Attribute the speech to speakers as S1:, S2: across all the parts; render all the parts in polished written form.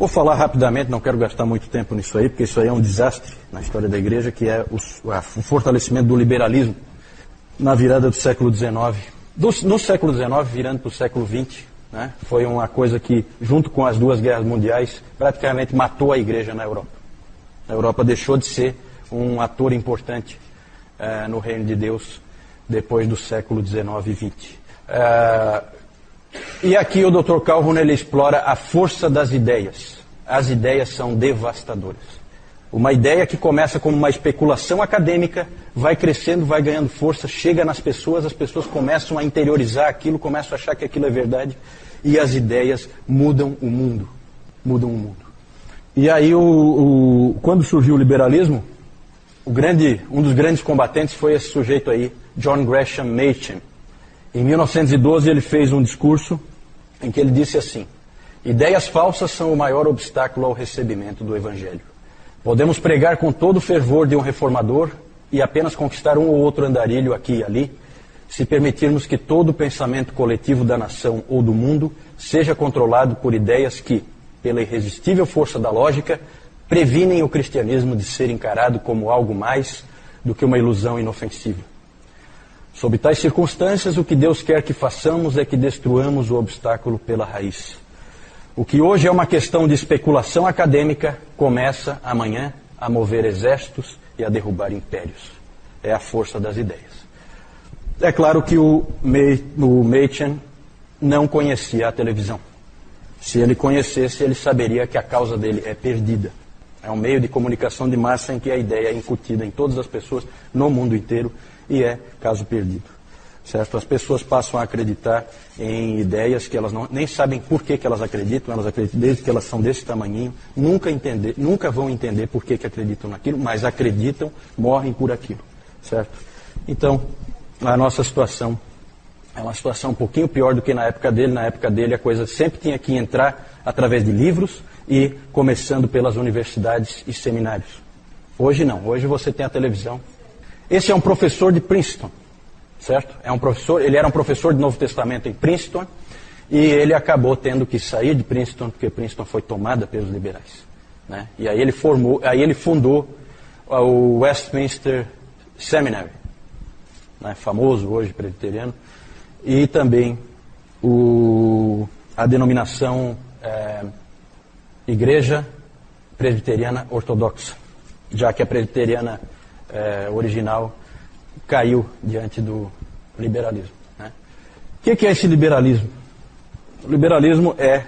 S1: Vou falar rapidamente, não quero gastar muito tempo nisso aí, porque isso aí é um desastre na história da igreja, que é o fortalecimento do liberalismo na virada do século XIX. No século XIX, virando para o século XX, né, foi uma coisa que, junto com as duas guerras mundiais, praticamente matou a igreja na Europa. A Europa deixou de ser um ator importante no reino de Deus depois do século XIX e XX. E aqui o Dr. Calhoun ele explora a força das ideias. As ideias são devastadoras. Uma ideia que começa como uma especulação acadêmica, vai crescendo, vai ganhando força, chega nas pessoas, as pessoas começam a interiorizar aquilo, começam a achar que aquilo é verdade, e as ideias mudam o mundo. Mudam o mundo. E aí, quando surgiu o liberalismo, um dos grandes combatentes foi esse sujeito aí, John Gresham Machen. Em 1912 ele fez um discurso em que ele disse assim: ideias falsas são o maior obstáculo ao recebimento do Evangelho. Podemos pregar com todo o fervor de um reformador e apenas conquistar um ou outro andarilho aqui e ali, se permitirmos que todo o pensamento coletivo da nação ou do mundo seja controlado por ideias que, pela irresistível força da lógica, previnem o cristianismo de ser encarado como algo mais do que uma ilusão inofensiva. Sob tais circunstâncias, o que Deus quer que façamos é que destruamos o obstáculo pela raiz. O que hoje é uma questão de especulação acadêmica, começa amanhã a mover exércitos e a derrubar impérios. É a força das ideias. É claro que o Machen não conhecia a televisão. Se ele conhecesse, ele saberia que a causa dele é perdida. É um meio de comunicação de massa em que a ideia é incutida em todas as pessoas no mundo inteiro e é caso perdido. Certo? As pessoas passam a acreditar em ideias que elas nem sabem por que elas acreditam desde que elas são desse tamanhinho, nunca vão entender por que acreditam naquilo, mas acreditam, morrem por aquilo. Certo? Então, a nossa situação é uma situação um pouquinho pior do que na época dele. Na época dele a coisa sempre tinha que entrar através de livros e começando pelas universidades e seminários. Hoje não, hoje você tem a televisão. Esse é um professor de Princeton, certo? Ele era um professor de Novo Testamento em Princeton e ele acabou tendo que sair de Princeton porque Princeton foi tomada pelos liberais, né? E aí ele fundou o Westminster Seminary, né? Famoso hoje presbiteriano, e também a denominação Igreja Presbiteriana Ortodoxa, já que a presbiteriana original caiu diante do liberalismo, né? O que é esse liberalismo? O liberalismo é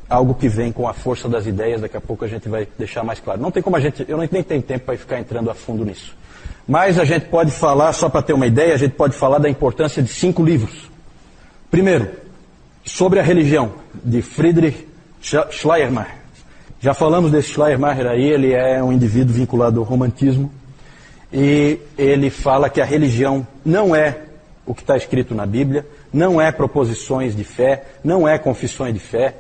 S1: algo que vem com a força das ideias, daqui a pouco a gente vai deixar mais claro. Não tem como eu nem tenho tempo para ficar entrando a fundo nisso. Mas a gente pode falar, só para ter uma ideia, a gente pode falar da importância de 5 livros. Primeiro, sobre a religião, de Friedrich Schleiermacher. Já falamos desse Schleiermacher aí, ele é um indivíduo vinculado ao romantismo, e ele fala que a religião não é o que está escrito na Bíblia, não é proposições de fé, não é confissões de fé,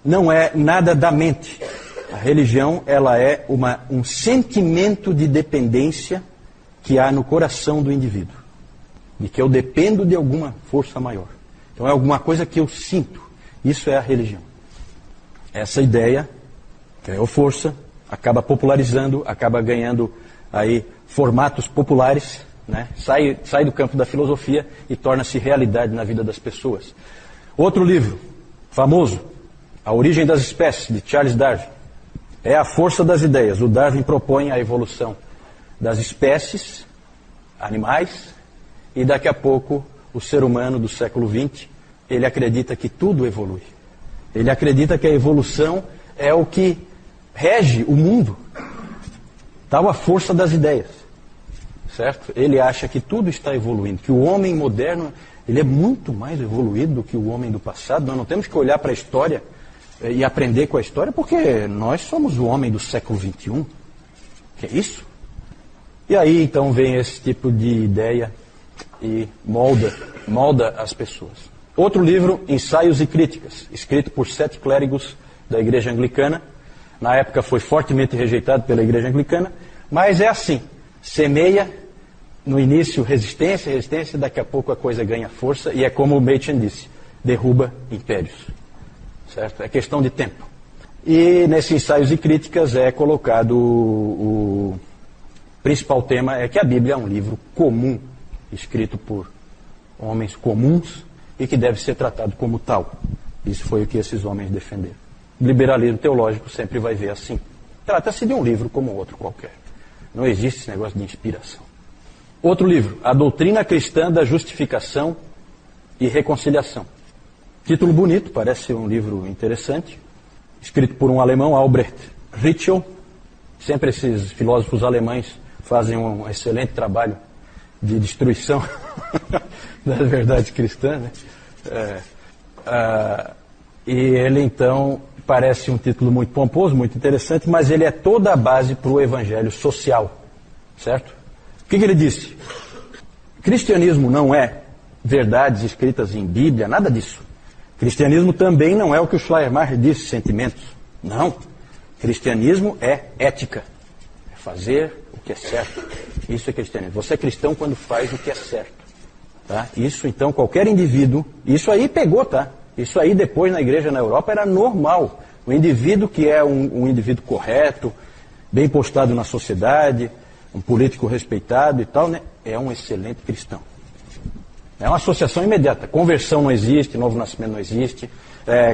S1: não é nada da mente. A religião, ela é um sentimento de dependência que há no coração do indivíduo, de que eu dependo de alguma força maior. Então é alguma coisa que eu sinto. Isso é a religião. Essa ideia ganhou força, acaba popularizando, acaba ganhando aí formatos populares, né? Sai do campo da filosofia e torna-se realidade na vida das pessoas. Outro livro famoso, A Origem das Espécies, de Charles Darwin. É a força das ideias. O Darwin propõe a evolução das espécies, animais, e daqui a pouco o ser humano do século XX, ele acredita que tudo evolui. Ele acredita que a evolução é o que rege o mundo. Tal a força das ideias, certo? Ele acha que tudo está evoluindo, que o homem moderno, ele é muito mais evoluído do que o homem do passado. Nós não temos que olhar para a história e aprender com a história, porque nós somos o homem do século XXI. Que é isso? E aí, então, vem esse tipo de ideia e molda as pessoas. Outro livro, Ensaios e Críticas, escrito por 7 clérigos da Igreja Anglicana. Na época foi fortemente rejeitado pela Igreja Anglicana, mas é assim, semeia no início resistência, daqui a pouco a coisa ganha força, e é como o Machen disse, derruba impérios. Certo? É questão de tempo. E nesses ensaios e críticas é colocado o principal tema é que a Bíblia é um livro comum, escrito por homens comuns e que deve ser tratado como tal. Isso foi o que esses homens defenderam. O liberalismo teológico sempre vai ver assim. Trata-se de um livro como outro qualquer. Não existe esse negócio de inspiração. Outro livro, A Doutrina Cristã da Justificação e Reconciliação. Título bonito, parece ser um livro interessante. Escrito por um alemão, Albrecht Ritschl. Sempre esses filósofos alemães fazem um excelente trabalho de destruição das verdades cristãs, né? E ele, então, parece um título muito pomposo, muito interessante, mas ele é toda a base para o evangelho social, certo? O que ele disse? Cristianismo não é verdades escritas em Bíblia, nada disso. Cristianismo também não é o que o Schleiermacher disse, sentimentos. Não. Cristianismo é ética. É fazer o que é certo. Isso é cristianismo. Você é cristão quando faz o que é certo. Tá? Isso, então, qualquer indivíduo... Isso aí pegou, tá? Isso aí, depois, na igreja na Europa, era normal. O indivíduo que é um indivíduo correto, bem postado na sociedade, um político respeitado e tal, né? É um excelente cristão. É uma associação imediata. Conversão não existe, novo nascimento não existe,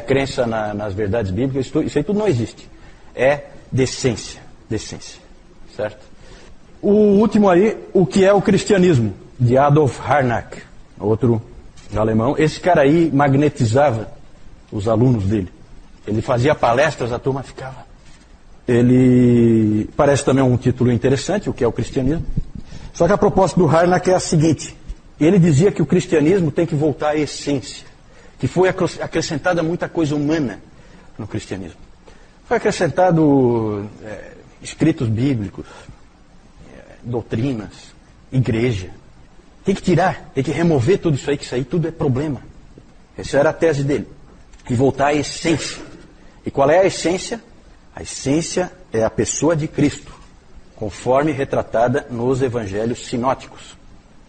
S1: crença nas verdades bíblicas, isso aí tudo não existe. É decência. Decência. Certo? O último aí, o que é o cristianismo, de Adolf Harnack, outro alemão. Esse cara aí magnetizava os alunos dele. Ele fazia palestras, a turma ficava. Ele parece também um título interessante, o que é o cristianismo. Só que a proposta do Harnack é a seguinte. Ele dizia que o cristianismo tem que voltar à essência, que foi acrescentada muita coisa humana no cristianismo. Foi acrescentado escritos bíblicos, doutrinas, igreja. Tem que tirar, tem que remover tudo isso aí, que isso aí tudo é problema. Essa era a tese dele. E voltar à essência. E qual é a essência? A essência é a pessoa de Cristo, conforme retratada nos evangelhos sinóticos.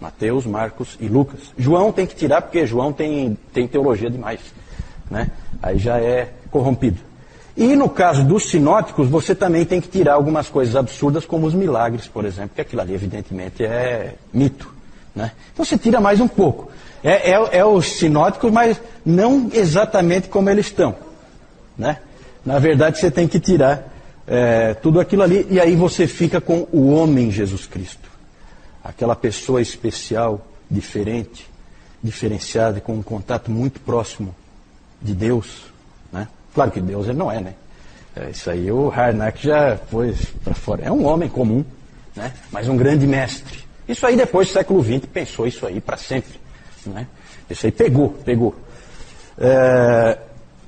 S1: Mateus, Marcos e Lucas. João tem que tirar porque João tem teologia demais, né? Aí já é corrompido. E no caso dos sinóticos, você também tem que tirar algumas coisas absurdas, como os milagres, por exemplo, que aquilo ali evidentemente é mito, né? Então você tira mais um pouco. É os sinóticos, mas não exatamente como eles estão, né? Na verdade você tem que tirar tudo aquilo ali e aí você fica com o homem Jesus Cristo. Aquela pessoa especial, diferente, diferenciada, com um contato muito próximo de Deus, né? Claro que Deus ele não é, né? Isso aí o Harnack já pôs para fora. É um homem comum, né? Mas um grande mestre. Isso aí depois do século XX pensou isso aí para sempre, né? Isso aí pegou.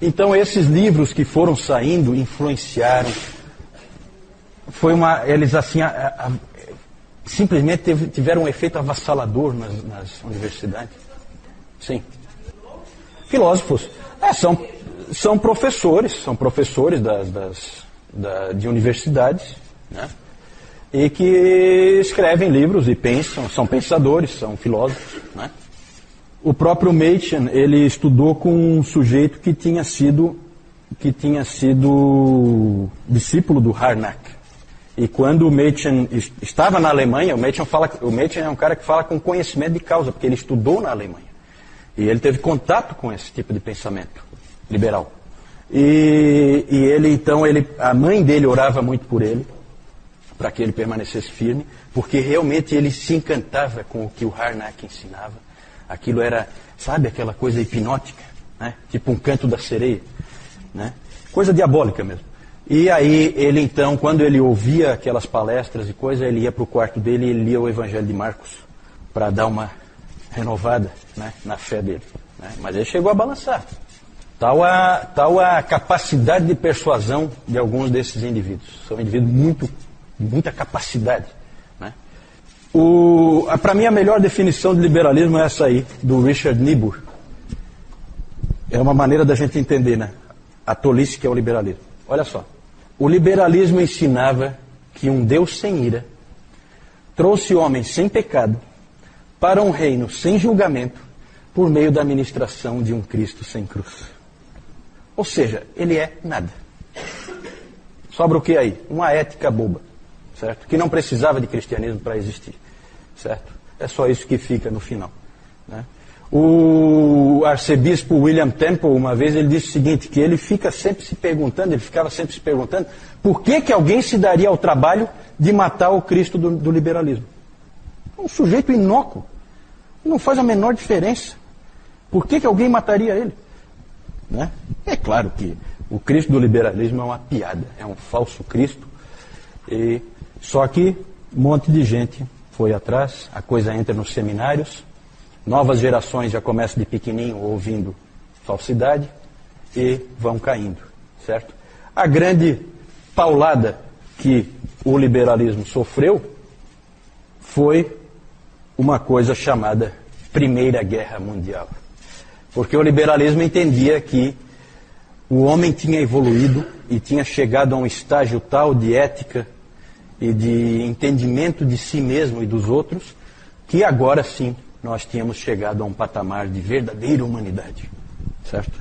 S1: Então esses livros que foram saindo influenciaram. Eles assim... simplesmente tiveram um efeito avassalador nas universidades. Sim. Filósofos. São professores de universidades, né? E que escrevem livros e pensam, são pensadores, são filósofos, né? O próprio Machen, ele estudou com um sujeito que tinha sido discípulo do Harnack. E quando o Machen estava na Alemanha, o Machen é um cara que fala com conhecimento de causa, porque ele estudou na Alemanha. E ele teve contato com esse tipo de pensamento liberal. E ele, então, a mãe dele orava muito por ele, para que ele permanecesse firme, porque realmente ele se encantava com o que o Harnack ensinava. Aquilo era, sabe, aquela coisa hipnótica, né? Tipo um canto da sereia, né? Coisa diabólica mesmo. E aí ele então, quando ele ouvia aquelas palestras e coisas, ele ia para o quarto dele e ele lia o Evangelho de Marcos para dar uma renovada, né, na fé dele, né? Mas ele chegou a balançar. Tal a capacidade de persuasão de alguns desses indivíduos. São indivíduos muita capacidade, né? Para mim a melhor definição de liberalismo é essa aí, do Richard Niebuhr. É uma maneira da gente entender, né, a tolice que é o liberalismo. Olha só. O liberalismo ensinava que um Deus sem ira trouxe homens sem pecado para um reino sem julgamento por meio da ministração de um Cristo sem cruz. Ou seja, ele é nada. Sobra o que aí? Uma ética boba, certo? Que não precisava de cristianismo para existir, certo? É só isso que fica no final, né? O arcebispo William Temple, uma vez, ele disse o seguinte, que ele ficava sempre se perguntando por que alguém se daria ao trabalho de matar o Cristo do liberalismo. Um sujeito inócuo, não faz a menor diferença. Por que alguém mataria ele? Né? É claro que o Cristo do liberalismo é uma piada, é um falso Cristo, só que um monte de gente foi atrás, a coisa entra nos seminários, novas gerações já começam de pequenininho ouvindo falsidade e vão caindo, certo? A grande paulada que o liberalismo sofreu foi uma coisa chamada Primeira Guerra Mundial. Porque o liberalismo entendia que o homem tinha evoluído e tinha chegado a um estágio tal de ética e de entendimento de si mesmo e dos outros, que agora sim nós tínhamos chegado a um patamar de verdadeira humanidade, certo?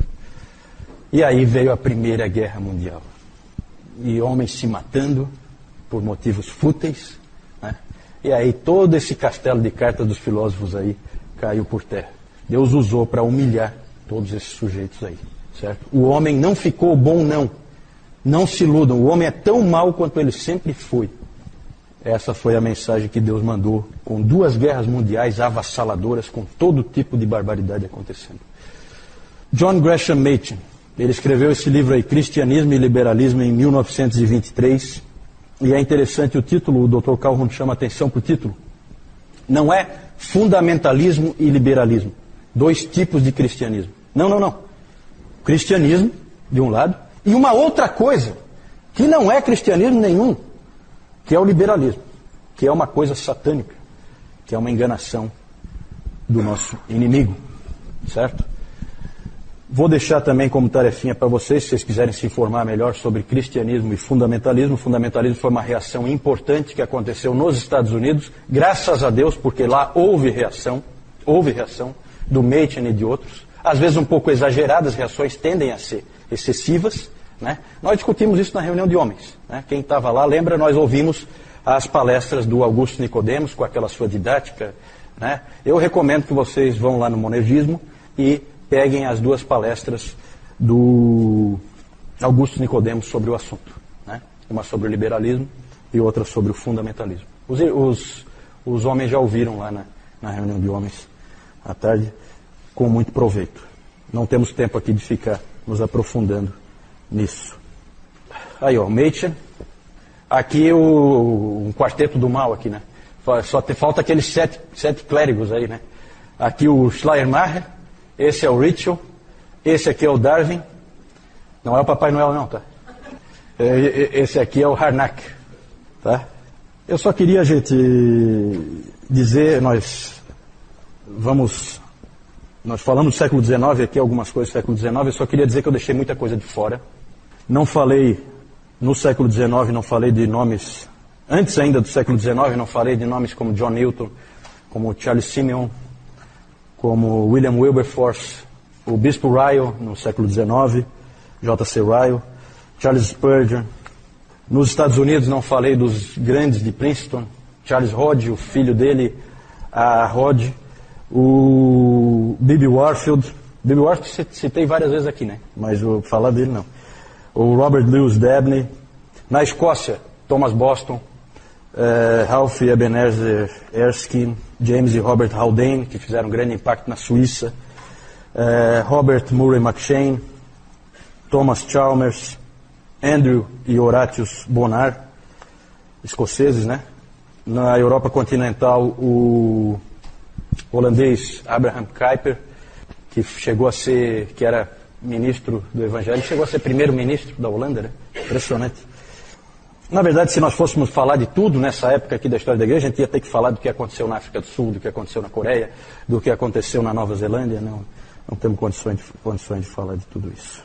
S1: E aí veio a Primeira Guerra Mundial. E homens se matando por motivos fúteis, né? E aí todo esse castelo de cartas dos filósofos aí caiu por terra. Deus usou para humilhar todos esses sujeitos aí, certo? O homem não ficou bom, não. Não se iludam, o homem é tão mau quanto ele sempre foi. Essa foi a mensagem que Deus mandou, com 2 guerras mundiais avassaladoras, com todo tipo de barbaridade acontecendo. John Gresham Machen, ele escreveu esse livro aí, Cristianismo e Liberalismo, em 1923, e é interessante o título, o Dr. Calhoun chama atenção para o título. Não é fundamentalismo e liberalismo, 2 tipos de cristianismo. Não. Cristianismo, de um lado, e uma outra coisa, que não é cristianismo nenhum, que é o liberalismo, que é uma coisa satânica, que é uma enganação do nosso inimigo, certo? Vou deixar também como tarefinha para vocês, se vocês quiserem se informar melhor sobre cristianismo e fundamentalismo. O fundamentalismo foi uma reação importante que aconteceu nos Estados Unidos, graças a Deus, porque lá houve reação do Machen e de outros, às vezes um pouco exageradas, as reações tendem a ser excessivas, né? Nós discutimos isso na reunião de homens, né? Quem estava lá lembra, nós ouvimos as palestras do Augusto Nicodemos com aquela sua didática, né? Eu recomendo que vocês vão lá no Monergismo e peguem as 2 palestras do Augusto Nicodemos sobre o assunto, né? Uma sobre o liberalismo e outra sobre o fundamentalismo. Os homens já ouviram lá na reunião de homens à tarde, com muito proveito. Não temos tempo aqui de ficar nos aprofundando nisso. Aí, ó, Machen. Aqui um quarteto do mal aqui, né? Só falta aqueles 7 clérigos aí, né? Aqui o Schleiermacher, esse é o Ritschl, esse aqui é o Darwin. Não é o Papai Noel não, tá? Esse aqui é o Harnack, tá? Eu só queria, gente, dizer, nós falamos do século XIX aqui, algumas coisas do século XIX, eu só queria dizer que eu deixei muita coisa de fora. Não falei, no século XIX, não falei de nomes, antes ainda do século XIX, não falei de nomes como John Newton, como Charles Simeon, como William Wilberforce, o Bispo Ryle, no século XIX, J.C. Ryle, Charles Spurgeon. Nos Estados Unidos não falei dos grandes de Princeton, Charles Hodge, o filho dele, a Hodge, o B.B. Warfield. B.B. Warfield citei várias vezes aqui, né? Mas vou falar dele não. O Robert Louis Dabney. Na Escócia, Thomas Boston, Ralph Ebenezer Erskine, James e Robert Haldane, que fizeram um grande impacto na Suíça, Robert Murray McShane, Thomas Chalmers, Andrew e Horatius Bonar, escoceses, né? Na Europa continental, o holandês Abraham Kuyper, que era ministro do Evangelho, chegou a ser primeiro-ministro da Holanda, né? Impressionante. Na verdade, se nós fôssemos falar de tudo nessa época aqui da história da igreja, a gente ia ter que falar do que aconteceu na África do Sul, do que aconteceu na Coreia, do que aconteceu na Nova Zelândia. Não temos condições de falar de tudo isso.